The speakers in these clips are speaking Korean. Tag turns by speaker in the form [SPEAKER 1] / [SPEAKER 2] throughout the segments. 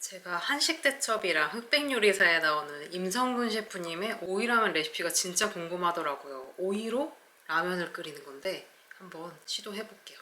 [SPEAKER 1] 제가 한식대첩이랑 흑백요리사에 나오는 임성근 셰프님의 오이라면 레시피가 진짜 궁금하더라고요. 오이로 라면을 끓이는 건데 한번 시도해볼게요.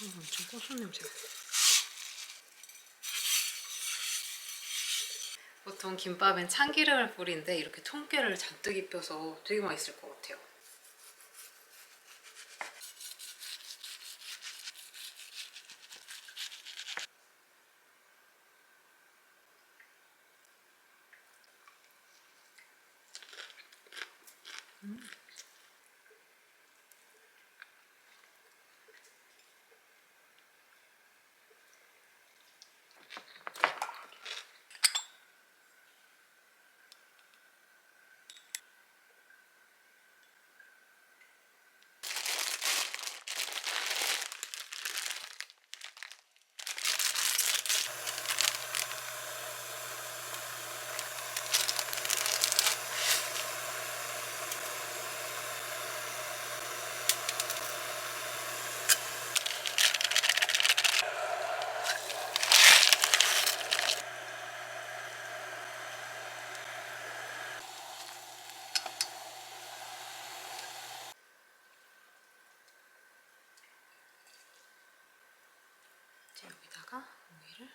[SPEAKER 1] 엄청 고소한 냄새가. 보통 김밥엔 참기름을 뿌리는데 이렇게 통깨를 잔뜩 입혀서 되게 맛있을 것 같아요. 이제 여기다가 오이를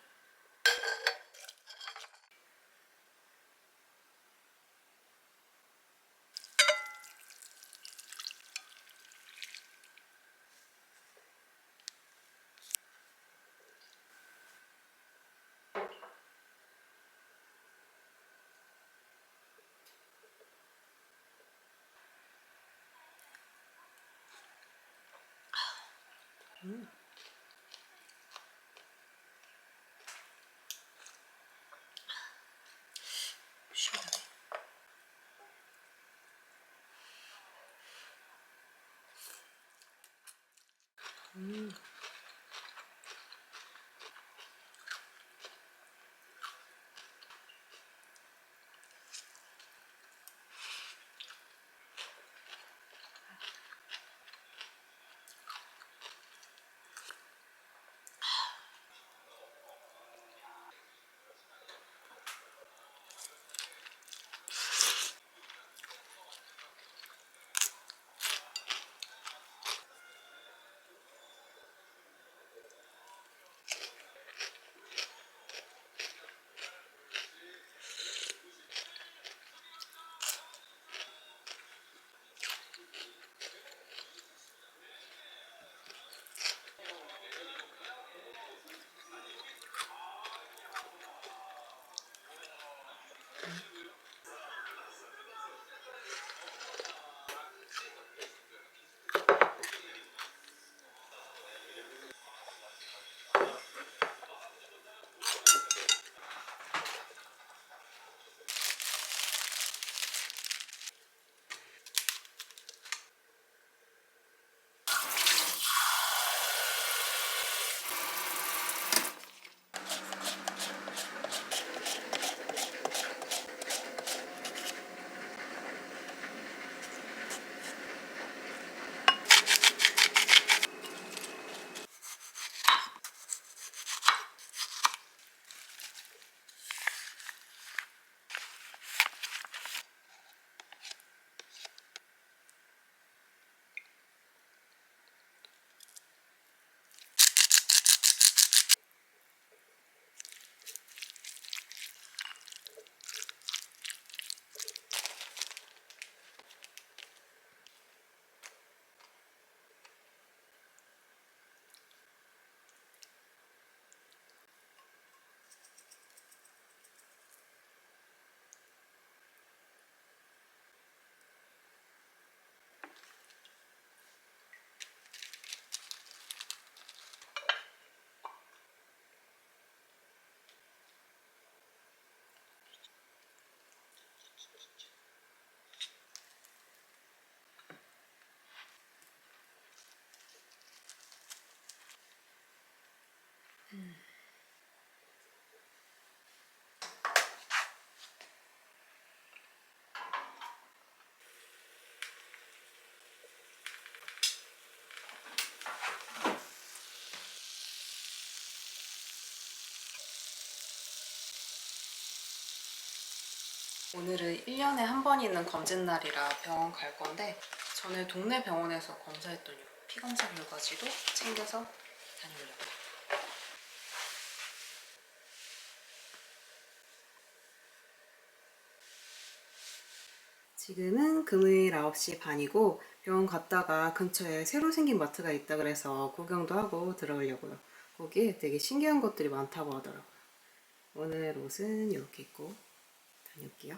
[SPEAKER 1] 시원하네. 오늘은 1년에 한 번 있는 검진 날이라 병원 갈 건데 전에 동네 병원에서 검사했더니 피 검사 결과지도 챙겨서 다녀오려고요. 지금은 금요일 9시 반이고 병원 갔다가 근처에 새로 생긴 마트가 있다 그래서 구경도 하고 들어오려고요. 거기에 되게 신기한 것들이 많다고 하더라고요. 오늘 옷은 이렇게 입고 다녀올게요.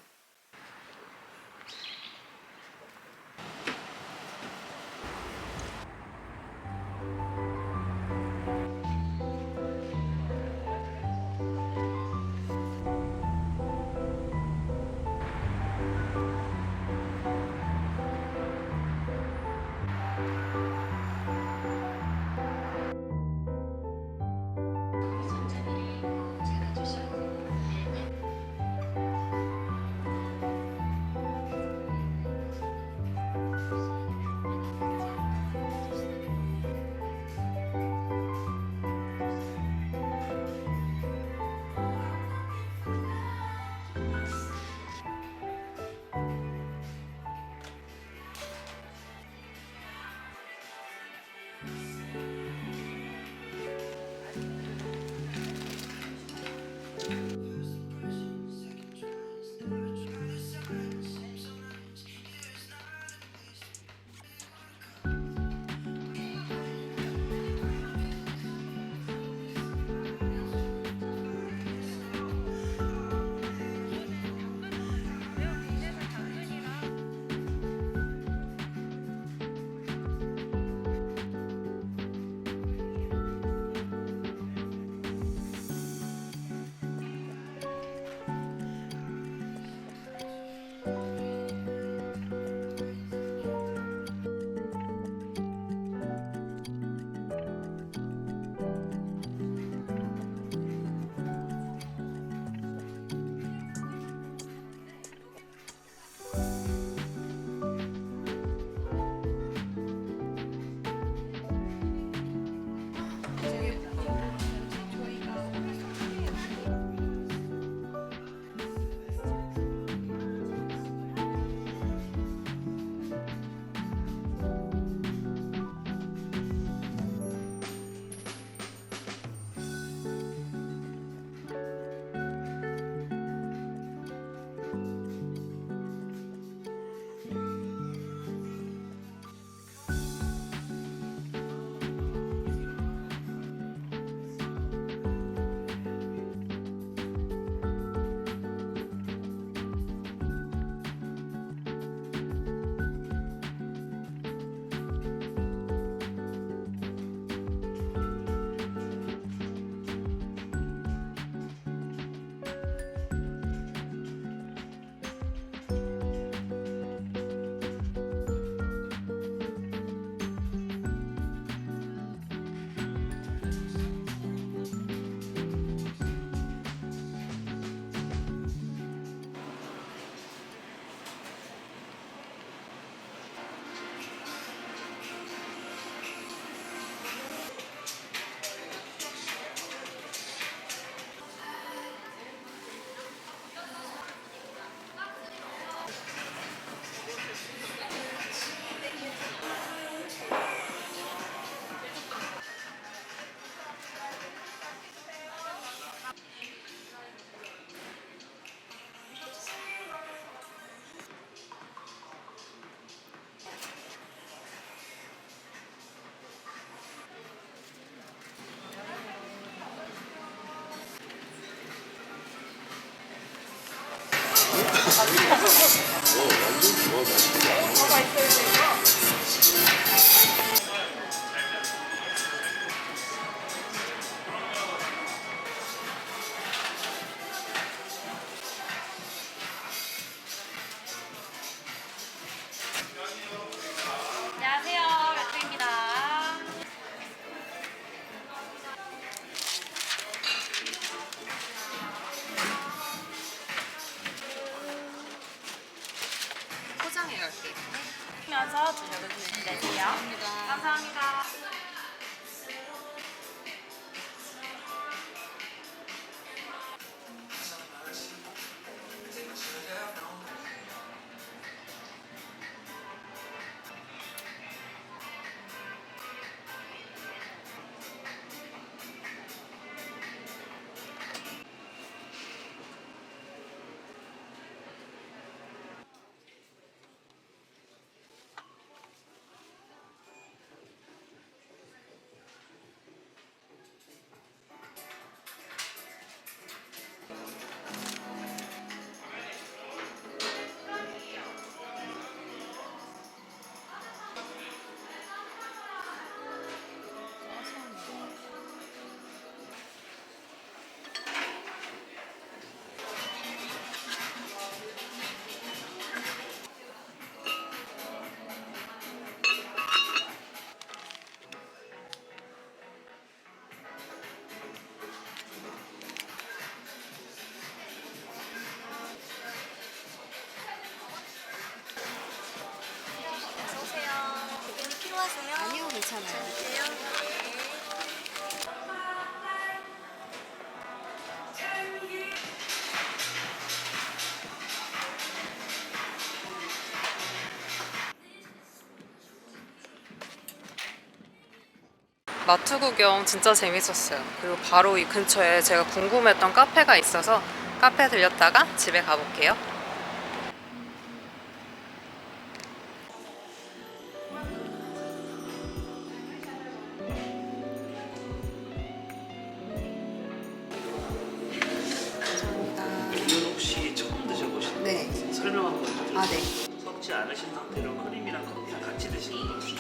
[SPEAKER 2] 안녕하세요, 레트입니다.
[SPEAKER 1] 포장해야 할 때.
[SPEAKER 2] 면서 두
[SPEAKER 1] 마트 구경 진짜 재밌었어요. 그리고 바로 이 근처에 제가 궁금했던 카페가 있어서 카페 들렸다가 집에 가볼게요. 감사합니다.
[SPEAKER 3] 이건 혹시 처음 드셔보시는
[SPEAKER 1] 네.
[SPEAKER 3] 거예요? 설명 한번 해주세요.
[SPEAKER 1] 아, 네.
[SPEAKER 3] 섞지 않으신 상태로 크림이랑 커피랑 같이 드시는 거죠.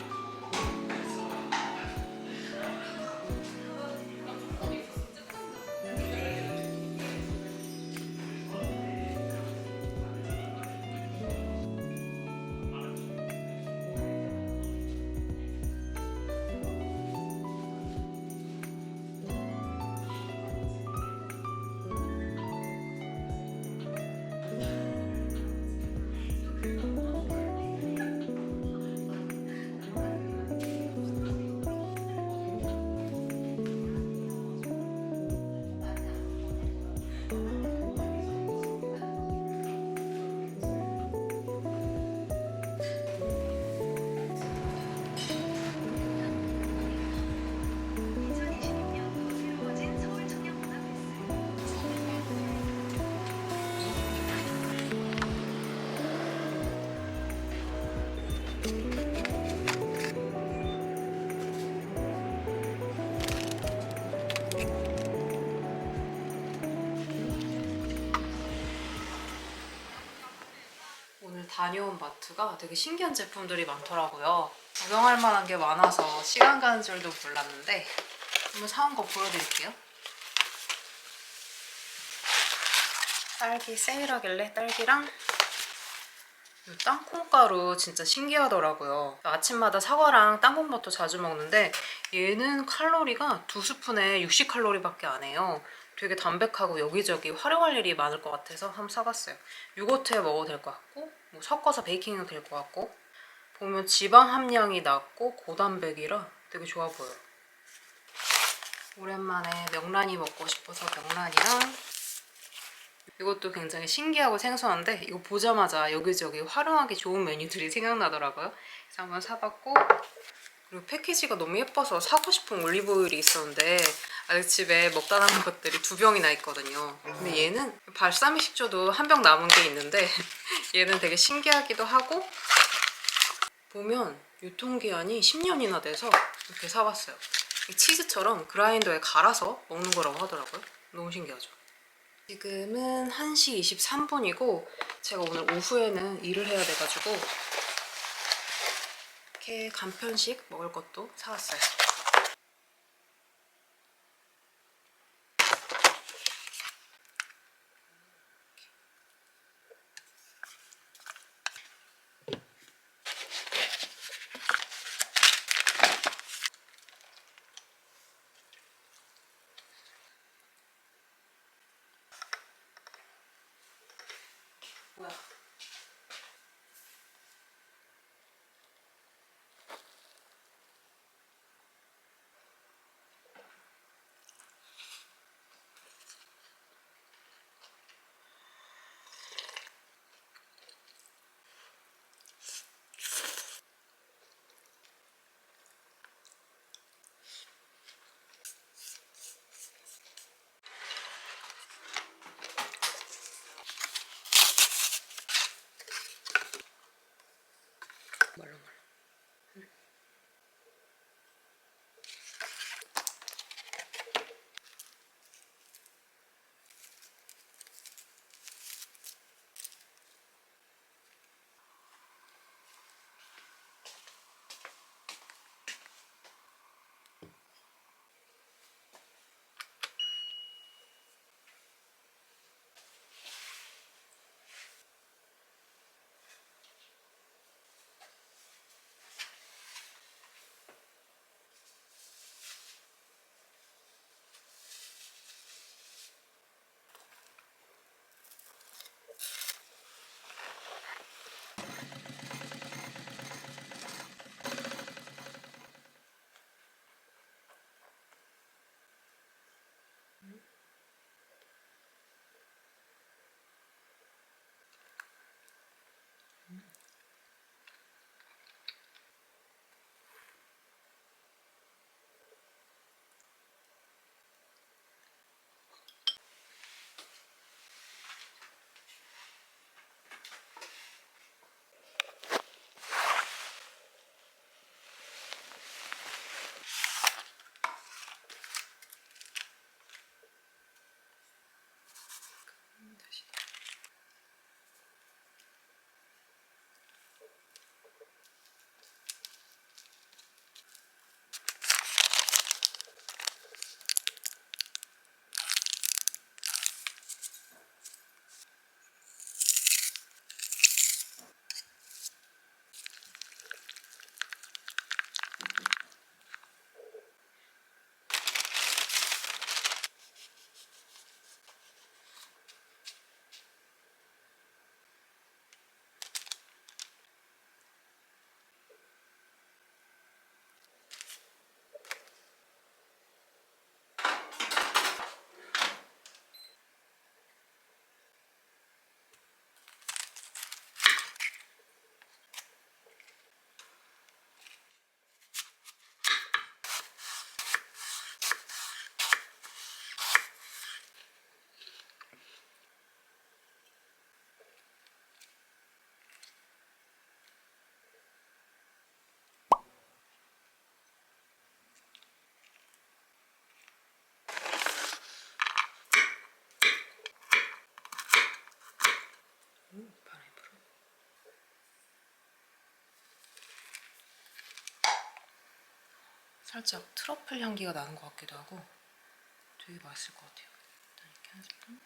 [SPEAKER 1] 오늘 다녀온 마트가 되게 신기한 제품들이 많더라고요. 구경할 만한 게 많아서 시간 가는 줄도 몰랐는데 한번 사온 거 보여드릴게요. 딸기 세일하길래 딸기랑 이 땅콩가루 진짜 신기하더라고요. 아침마다 사과랑 땅콩버터 자주 먹는데 얘는 칼로리가 2스푼에 60칼로리밖에 안 해요. 되게 담백하고 여기저기 활용할 일이 많을 것 같아서 한번 사봤어요. 요거트에 먹어도 될 것 같고 뭐 섞어서 베이킹해도 될 것 같고 보면 지방 함량이 낮고 고단백이라 되게 좋아 보여요. 오랜만에 명란이 먹고 싶어서 명란이랑 이것도 굉장히 신기하고 생소한데 이거 보자마자 여기저기 활용하기 좋은 메뉴들이 생각나더라고요. 그래서 한번 사봤고 그리고 패키지가 너무 예뻐서 사고 싶은 올리브오일이 있었는데 아직 집에 먹다 남은 것들이 2병이나 있거든요. 근데 얘는 발사믹 식초도 1병 남은 게 있는데 얘는 되게 신기하기도 하고 보면 유통기한이 10년이나 돼서 이렇게 사봤어요. 치즈처럼 그라인더에 갈아서 먹는 거라고 하더라고요. 너무 신기하죠? 지금은 1시 23분이고 제가 오늘 오후에는 일을 해야 돼가지고 이렇게 간편식 먹을 것도 사왔어요. 뭐야? 살짝 트러플 향기가 나는 것 같기도 하고 되게 맛있을 것 같아요. 일단 이렇게 한 스푼.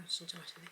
[SPEAKER 1] 진짜 맛있네.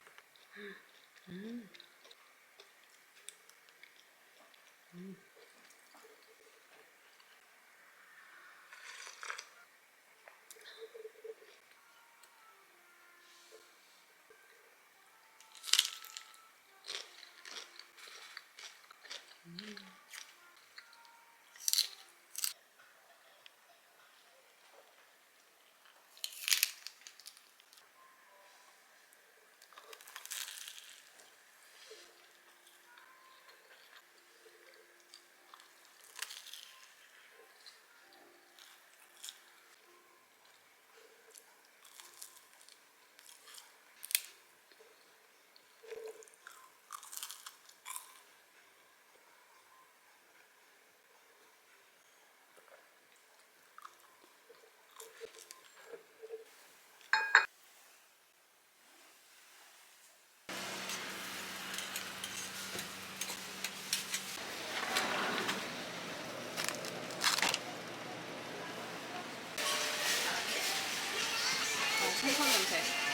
[SPEAKER 1] 생선 냄새.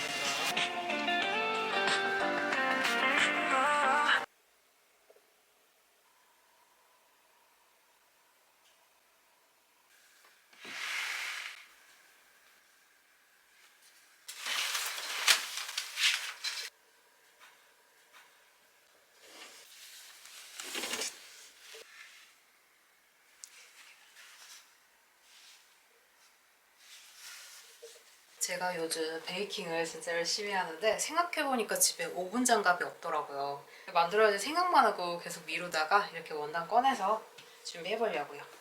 [SPEAKER 1] 제가 요즘 베이킹을 진짜 열심히 하는데 생각해보니까 집에 오븐 장갑이 없더라고요. 만들어야지 생각만 하고 계속 미루다가 이렇게 원단 꺼내서 준비해보려고요.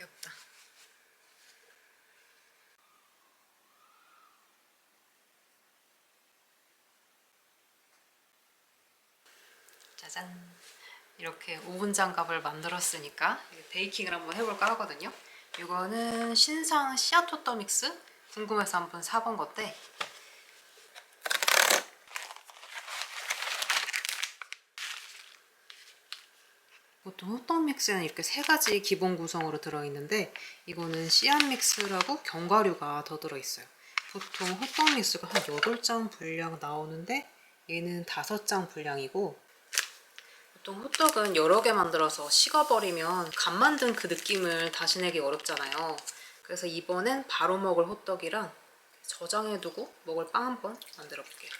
[SPEAKER 1] 귀엽다. 짜잔. 이렇게 오븐 장갑을 만들었으니까 베이킹을 한번 해볼까 하거든요. 이거는 신상 시아토터 믹스? 궁금해서 한번 사본 건데, 보통 호떡 믹스는 이렇게 세 가지 기본 구성으로 들어있는데 이거는 씨앗 믹스라고 견과류가 더 들어있어요. 보통 호떡 믹스가 한 8장 분량 나오는데 얘는 5장 분량이고, 보통 호떡은 여러 개 만들어서 식어버리면 간 만든 그 느낌을 다시 내기 어렵잖아요. 그래서 이번엔 바로 먹을 호떡이랑 저장해두고 먹을 빵 한번 만들어 볼게요.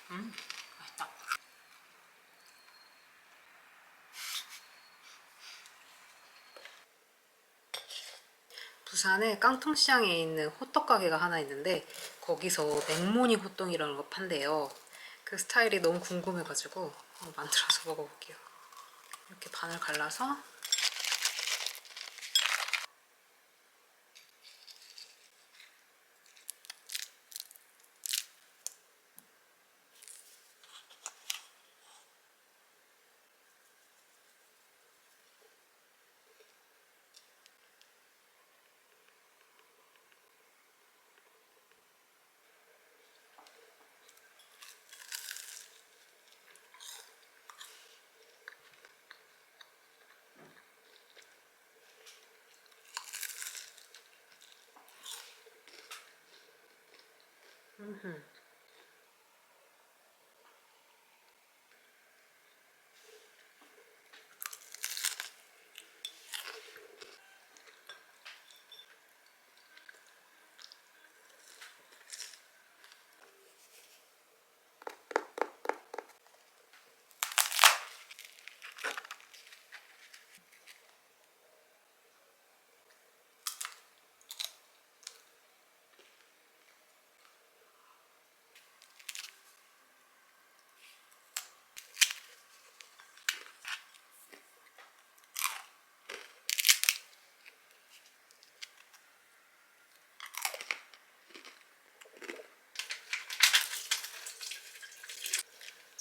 [SPEAKER 1] 맛있다. 부산에 깡통시장에 있는 호떡 가게가 하나 있는데 거기서 냉모니 호떡이라는 거 판대요. 그 스타일이 너무 궁금해가지고 한번 만들어서 먹어볼게요. 이렇게 반을 갈라서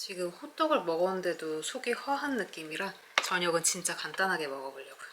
[SPEAKER 1] 지금 호떡을 먹었는데도 속이 허한 느낌이라 저녁은 진짜 간단하게 먹어보려고요.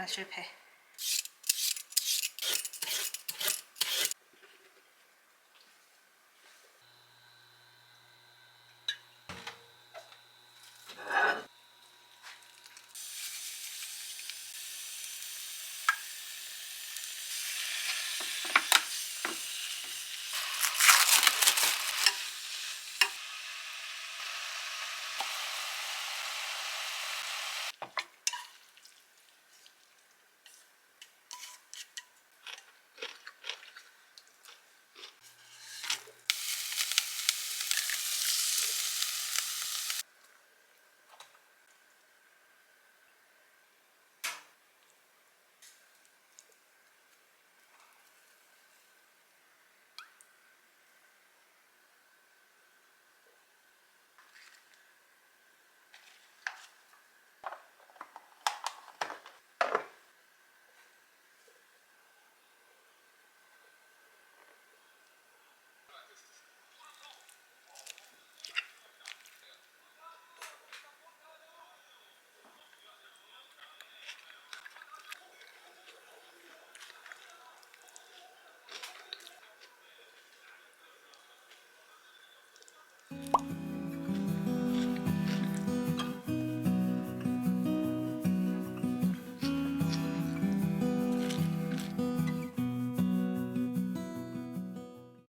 [SPEAKER 1] 아, 실패.